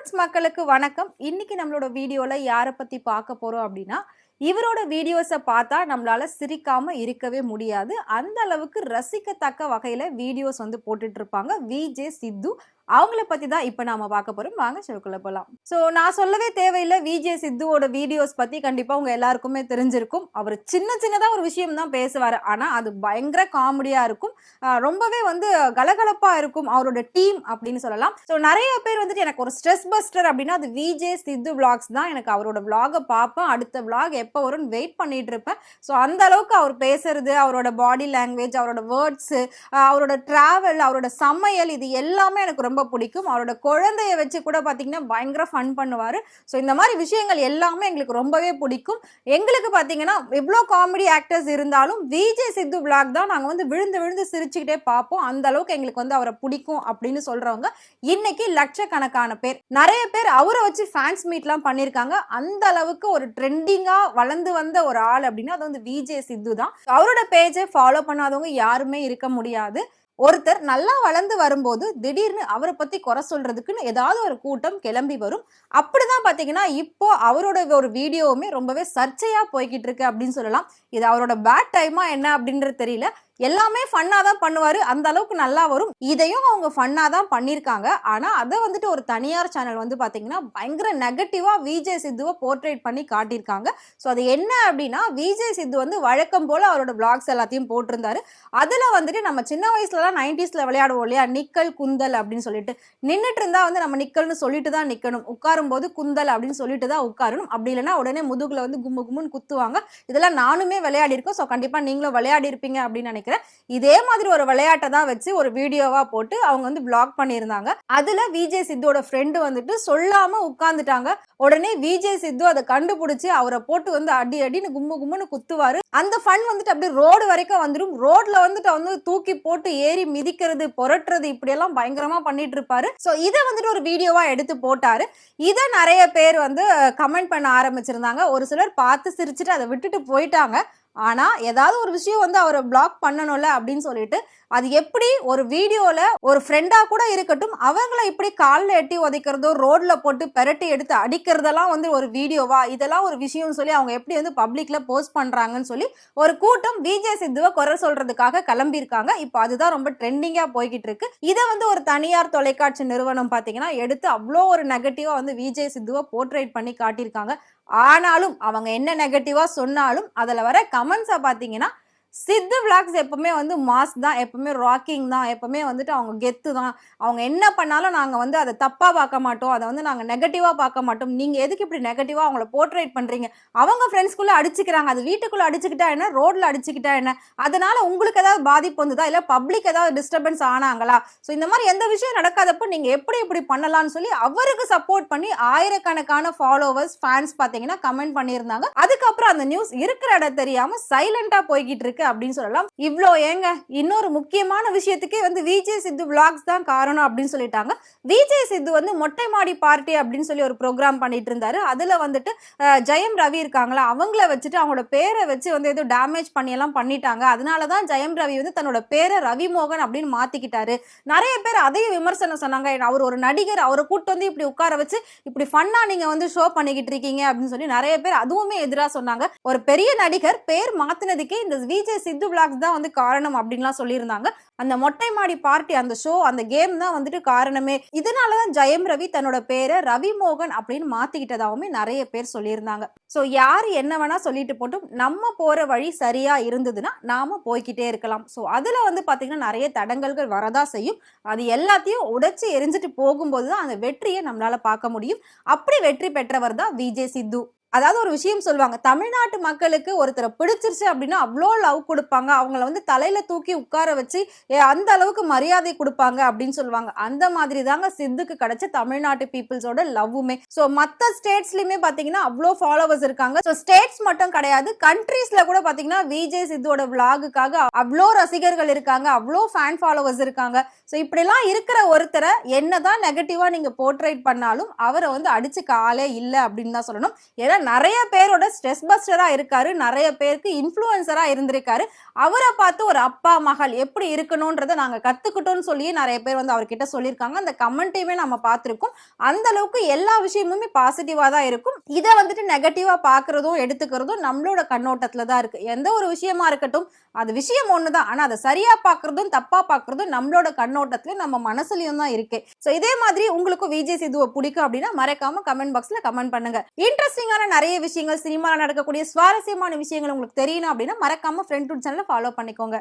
Fruits மக்களுக்கு வணக்கம். இன்னைக்கு நம்மளோட வீடியோல யாரை பத்தி பார்க்க போறோம் அப்படின்னா, இவரோட வீடியோஸை பார்த்தா நம்மளால சிரிக்காம இருக்கவே முடியாது. அந்த அளவுக்கு ரசிக்கத்தக்க வகையில வீடியோஸ் வந்து போட்டுட்டு இருப்பாங்க விஜே சித்து. அவங்கள பத்தி தான் இப்ப நாம பார்க்க போறோம். வாங்க ஷோக்குள்ள போலாம். சோ நான் சொல்லவே தேவையில்லை, விஜே சித்துவோட வீடியோஸ் பத்தி கண்டிப்பா உங்க எல்லாருக்குமே தெரிஞ்சிருக்கும். அவர் சின்னதா ஒரு விஷயம் தான் பேசுவாரு. ஆனா அது பயங்கர காமெடியா இருக்கும். ரொம்பவே வந்து கலகலப்பா இருக்கும் அவரோட டீம் அப்படின்னு சொல்லலாம். ஸோ நிறைய பேர் வந்துட்டு எனக்கு ஒரு ஸ்ட்ரெஸ் பஸ்டர் அப்படின்னா அது விஜே சித்து விளாக்ஸ் தான். எனக்கு அவரோட விளாகை பார்ப்பேன், அடுத்த விளாக் எப்போ வரும்னு வெயிட் பண்ணிட்டு இருப்பேன். ஸோ அந்த அளவுக்கு அவர் பேசுறது, அவரோட பாடி லாங்குவேஜ், அவரோட வேர்ட்ஸ், அவரோட டிராவல், அவரோட சமையல், இது எல்லாமே எனக்கு ரொம்ப பிடிக்கும். அவரோட குழந்தைய வச்சு கூட பார்த்தீங்கன்னா பயங்கர ஃபன் பண்ணுவாரு. ஸோ இந்த மாதிரி விஷயங்கள் எல்லாமே எங்களுக்கு ரொம்பவே பிடிக்கும். எங்களுக்கு பார்த்தீங்கன்னா எவ்வளோ காமெடி ஆக்டர்ஸ் இருந்தாலும் விஜே சித்து விளாக் தான் நாங்கள் வந்து விழுந்து விழுந்து சிரிச்சுக்கிட்டே பார்ப்போம். அந்த அளவுக்கு எங்களுக்கு வந்து அவரை பிடிக்கும் அப்படின்னு சொல்றவங்க இன்னைக்கு லட்சக்கணக்கான பேர். நிறைய பேர் அவரை வச்சு ஃபேன்ஸ் மீட்லாம் பண்ணியிருக்காங்க. அந்த அளவுக்கு ஒரு ட்ரெண்டிங்கா வளர்ந்து வந்த ஒரு ஆள் அப்படின்னா அது வந்து விஜே சித்து தான். அவரோட பேஜை ஃபாலோ பண்ணாதவங்க யாருமே இருக்க முடியாது. ஒருத்தர் நல்லா வளர்ந்து வரும்போது திடீர்னு அவரை பத்தி குறை சொல்றதுக்குன்னு ஏதாவது ஒரு கூட்டம் கிளம்பி வரும். அப்படிதான் பாத்தீங்கன்னா இப்போ அவரோட ஒரு வீடியோவுமே ரொம்பவே சர்ச்சையா போய்கிட்டு இருக்கு அப்படின்னு சொல்லலாம். இது அவரோட பேட் டைமா என்ன அப்படின்றது தெரியல. எல்லாமே ஃபன்னா தான் பண்ணுவாரு. அந்த அளவுக்கு நல்லா வரும். இதையும் அவங்க ஃபன்னா தான் பண்ணியிருக்காங்க. ஆனா அதை வந்துட்டு ஒரு தனியார் சேனல் வந்து பாத்தீங்கன்னா பயங்கர நெகட்டிவா விஜே சித்துவை போர்ட்ரேட் பண்ணி காட்டியிருக்காங்க. ஸோ அது என்ன அப்படின்னா, விஜே சித்து வந்து வழக்கம் போல அவரோட பிளாக்ஸ் எல்லாத்தையும் போட்டிருந்தாரு. அதுல வந்துட்டு நம்ம சின்ன வயசுலலாம் 90ஸ்ல விளையாடுவோம் இல்லையா, நிக்கல் குந்தல் அப்படின்னு சொல்லிட்டு. நின்றுட்டு இருந்தா வந்து நம்ம நிக்கல்னு சொல்லிட்டு தான் நிக்கணும், உட்காரும் போது குந்தல் அப்படின்னு சொல்லிட்டு தான் உட்காரணும். அப்படி இல்லைன்னா உடனே முதுகுல வந்து கும்மு கும்முன்னு குத்துவாங்க. இதெல்லாம் நானுமே விளையாடி இருக்கோம். ஸோ கண்டிப்பா நீங்களும் விளையாடி இருப்பீங்க அப்படின்னு நினைக்கிறேன். இதே மாதிரி ஒரு விளையாட்டை தான் வச்சு ஒரு வீடியோவா போட்டு அவங்க வந்து பிளாக் பண்ணியிருந்தாங்க. அதுல விஜே சித்துவோட ஃப்ரெண்டு வந்துட்டு சொல்லாம உட்கார்ந்துட்டாங்க. உடனே விஜே சித்து அதை கண்டுபிடிச்சு அவரை போட்டு வந்து அடி அடின்னு கும்மு கும்முன்னு குத்துவாரு. அந்த ஃபன் வந்துட்டு அப்படியே ரோடு வரைக்கும் வந்துடும். ரோட்ல வந்துட்டு வந்து தூக்கி போட்டு ஏறி மிதிக்கிறது, புரட்டுறது, இப்படி எல்லாம் பயங்கரமா பண்ணிட்டு இருப்பாரு. ஸோ இதை வந்துட்டு ஒரு வீடியோவா எடுத்து போட்டாரு. இதை நிறைய பேர் வந்து கமெண்ட் பண்ண ஆரம்பிச்சிருந்தாங்க. ஒரு சிலர் பார்த்து சிரிச்சுட்டு அதை விட்டுட்டு போயிட்டாங்க. ஆனா ஏதாவது ஒரு விஷயம் வந்து அவரை பிளாக் பண்ணணும்ல அப்படின்னு சொல்லிட்டு, அது எப்படி ஒரு வீடியோல ஒரு ஃப்ரெண்டா கூட இருக்கட்டும் அவங்கள இப்படி காலில் எட்டி உதைக்கிறதோ, ரோட்ல போட்டு பெரட்டி எடுத்து அடிக்கிறதெல்லாம் வந்து ஒரு வீடியோவா, இதெல்லாம் ஒரு விஷயம்னு சொல்லி அவங்க எப்படி வந்து பப்ளிக்ல போஸ்ட் பண்றாங்கன்னு சொல்லி ஒரு கூட்டம் விஜே சித்துவை குறை சொல்றதுக்காக கிளம்பியிருக்காங்க. இப்போ அதுதான் ரொம்ப ட்ரெண்டிங்கா போய்கிட்டு இருக்கு. இதை வந்து ஒரு தனியார் தொலைக்காட்சி நிறுவனம் பாத்தீங்கன்னா எடுத்து அவ்வளோ ஒரு நெகட்டிவா வந்து விஜே சித்துவை போர்ட்ரேட் பண்ணி காட்டியிருக்காங்க. ஆனாலும் அவங்க என்ன நெகட்டிவா சொன்னாலும் அதுல வர கமெண்ட்ஸை பாத்தீங்கன்னா, சித்து விளாக்ஸ் எப்பவுமே வந்து மாஸ் தான், எப்பவுமே ராக்கிங் தான், எப்பவுமே வந்துட்டு அவங்க கெத்து தான். அவங்க என்ன பண்ணாலும் நாங்க வந்து அதை தப்பா பார்க்க மாட்டோம், அதை வந்து நாங்க நெகட்டிவா பார்க்க மாட்டோம். நீங்க எதுக்கு இப்படி நெகட்டிவா அவங்கள போர்ட்ரேட் பண்றீங்க? அவங்க ஃப்ரெண்ட்ஸ்குள்ள அடிச்சுக்கிறாங்க, அது வீட்டுக்குள்ள அடிச்சுக்கிட்டா என்ன, ரோட்ல அடிச்சுக்கிட்டா என்ன, அதனால உங்களுக்கு ஏதாவது பாதிப்பு வந்துதா, இல்ல பப்ளிக் ஏதாவது டிஸ்டர்பன்ஸ் ஆனாங்களா? ஸோ இந்த மாதிரி எந்த விஷயம் நடக்காதப்போ நீங்க எப்படி இப்படி பண்ணலாம்னு சொல்லி அவருக்கு சப்போர்ட் பண்ணி ஆயிரக்கணக்கான ஃபாலோவர்ஸ், ஃபேன்ஸ் பாத்தீங்கன்னா கமெண்ட் பண்ணியிருந்தாங்க. அதுக்கப்புறம் அந்த நியூஸ் இருக்கிற இடம் தெரியாம சைலண்டா போய்கிட்டு இருக்கு அப்படின்னு சொல்லலாம். இவ்ளோ ஏங்க, இன்னொரு முக்கியமான விஷயத்துக்கே வந்து விஜே சித்து விளாக்ஸ் தான் காரணம் அப்படின்னு சொல்லிட்டாங்க. விஜே சித்து வந்து மொட்டை மாடி பார்ட்டி அப்படின்னு சொல்லி ஒரு ப்ரோக்ராம் பண்ணிட்டு இருந்தாரு. அதுல வந்துட்டு ஜெயம் ரவி இருக்காங்களா, அவங்கள வச்சுட்டு அவங்களோட பேரை வச்சு வந்து ஏதோ டேமேஜ் பண்ணி எல்லாம் பண்ணிட்டாங்க. அதனாலதான் ஜெயம் ரவி வந்து தன்னோட பேரை ரவி மோகன் அப்படின்னு மாத்திக்கிட்டாரு. நிறைய பேர் அதையும் விமர்சனம் சொன்னாங்க. அவர் ஒரு நடிகர், அவரை கூட்டு வந்து இப்படி உட்கார வச்சு இப்படி ஃபன்னா நீங்க வந்து ஷோ பண்ணிக்கிட்டு இருக்கீங்க அப்படின்னு சொல்லி நிறைய பேர் அதுவுமே எதிராக சொன்னாங்க. ஒரு பெரிய நடிகர் பேர் மாத்தினதுக்கே இந்த விஜே சித்து விளாக்ஸ் தான் வந்து காரணம் அப்படின்லாம் சொல்லியிருந்தாங்க. அந்த மொட்டை மாடி பார்ட்டி, அந்த ஷோ, அந்த கேம் தான் வந்துட்டு காரணமே. இதனாலதான் ஜெயம் ரவி தன்னோட பேரை ரவி மோகன் அப்படின்னு மாத்திக்கிட்டதாவுமே நிறைய பேர் சொல்லியிருந்தாங்க. ஸோ யாரு என்ன வேணா சொல்லிட்டு போட்டும், நம்ம போற வழி சரியா இருந்ததுன்னா நாம போய்கிட்டே இருக்கலாம். ஸோ அதுல வந்து பாத்தீங்கன்னா நிறைய தடங்கல்கள் வரதா செய்யும். அது எல்லாத்தையும் உடைச்சு எரிஞ்சிட்டு போகும்போது தான் அந்த வெற்றியை நம்மளால பார்க்க முடியும். அப்படி வெற்றி பெற்றவர் தான் விஜே சித்து. அதாவது ஒரு விஷயம் சொல்லுவாங்க, தமிழ்நாட்டு மக்களுக்கு ஒருத்தரை பிடிச்சிருச்சு அப்படின்னா அவ்வளோ லவ் கொடுப்பாங்க, அவங்கள வந்து தலையில தூக்கி உட்கார வச்சு அந்த அளவுக்கு மரியாதை கொடுப்பாங்க அப்படின்னு சொல்லுவாங்க. அந்த மாதிரி தாங்க சித்துக்கு கிடைச்ச தமிழ்நாட்டு பீப்புள்ஸோட லவ்வுமே. ஸோ மற்ற ஸ்டேட்ஸ்லயுமே பாத்தீங்கன்னா அவ்வளோ ஃபாலோவர்ஸ் இருக்காங்க. ஸோ ஸ்டேட்ஸ் மட்டும் கிடையாது, கண்ட்ரீஸ்ல கூட பாத்தீங்கன்னா விஜே சித்துவோட விளாகுக்காக அவ்வளோ ரசிகர்கள் இருக்காங்க, அவ்வளோ ஃபேன் ஃபாலோவர்ஸ் இருக்காங்க. ஸோ இப்படிலாம் இருக்கிற ஒருத்தரை என்னதான் நெகட்டிவா நீங்க போர்ட்ரேட் பண்ணாலும் அவரை வந்து அடிச்சு காலே இல்லை அப்படின்னு தான் சொல்லணும். ஏன்னா நிறைய பேரோட ஸ்ட்ரெஸ் பஸ்டரா இருக்காரு, நிறைய பேருக்கு இன்ஃப்ளூயன்சரா இருந்திருக்காரு. அவரை பார்த்து ஒரு அப்பா மகள் எப்படி இருக்கணும்ன்றத நாங்க கத்துக்கிட்டோம்னு சொல்லி நிறைய பேர் வந்து அவர்கிட்ட சொல்லியிருக்காங்க. அந்த கமெண்ட்டையுமே நம்ம பார்த்திருக்கோம். அந்த அளவுக்கு எல்லா விஷயமுமே பாசிட்டிவா தான் இருக்கும். இதை வந்துட்டு நெகட்டிவா பார்க்கறதும் எடுத்துக்கிறதும் நம்மளோட கண்ணோட்டத்துல தான் இருக்கு. எந்த ஒரு விஷயமா இருக்கட்டும், அது விஷயம் ஒண்ணுதான். ஆனா அதை சரியா பார்க்கறதும் தப்பா பார்க்கறதும் நம்மளோட கண்ணோட்டத்துல நம்ம மனசுலயும் தான் இருக்கு. சோ இதே மாதிரி உங்களுக்கும் விஜய் சேதுவை பிடிக்கும் அப்படின்னா மறக்காம கமெண்ட் பாக்ஸ்ல கமெண்ட் பண்ணுங்க. இன்ட்ரெஸ்டிங்கான நிறைய விஷயங்கள், சினிமால நடக்கக்கூடிய சுவாரஸ்யமான விஷயங்கள் உங்களுக்கு தெரியணும் அப்படின்னா மறக்காம ஃப்ரெண்ட் டூட் சேனலை ஃபாலோ பண்ணிக்கோங்க.